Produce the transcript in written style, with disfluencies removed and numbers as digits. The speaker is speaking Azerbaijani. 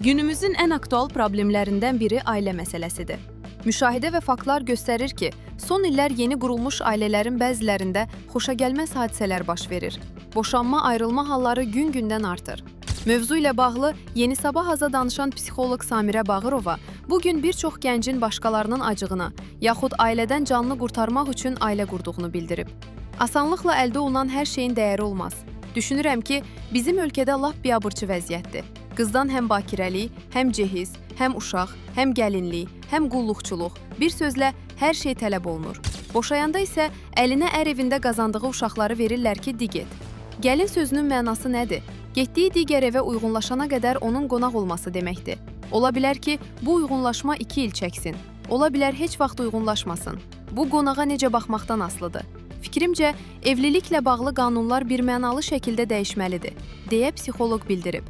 Günümüzün ən aktual problemlərindən biri ailə məsələsidir. Müşahidə və faktlar göstərir ki, son illər yeni qurulmuş ailələrin bəzilərində xoşagəlməz hadisələr baş verir. Boşanma, ayrılma halları gün-gündən artır. Mövzu ilə bağlı Yeni Sabah Aza danışan psixoloq Samirə Bağırova bugün bir çox gəncin başqalarının acığına, yaxud ailədən canını qurtarmaq üçün ailə qurduğunu bildirib. Asanlıqla əldə olunan hər şeyin dəyəri olmaz. Düşünürəm ki, bizim ölkədə lap biabırçı vəziyyətdir. Qızdan həm bakirəlik, həm cehiz, həm uşaq, həm gəlinlik, həm qulluqçuluq, bir sözlə hər şey tələb olunur. Boşayanda isə əlinə ər evində qazandığı uşaqları verirlər ki, di get. Gəlin sözünün mənası nədir? Getdiyi digər evə uyğunlaşana qədər onun qonaq olması deməkdir. Ola bilər ki, bu uyğunlaşma 2 il çəksin. Ola bilər heç vaxt uyğunlaşmasın. Bu qonağa necə baxmaqdan asılıdır. Fikrimcə, evliliklə bağlı qanunlar birmənalı şəkildə dəyişməlidir, deyə psixoloq bildirib.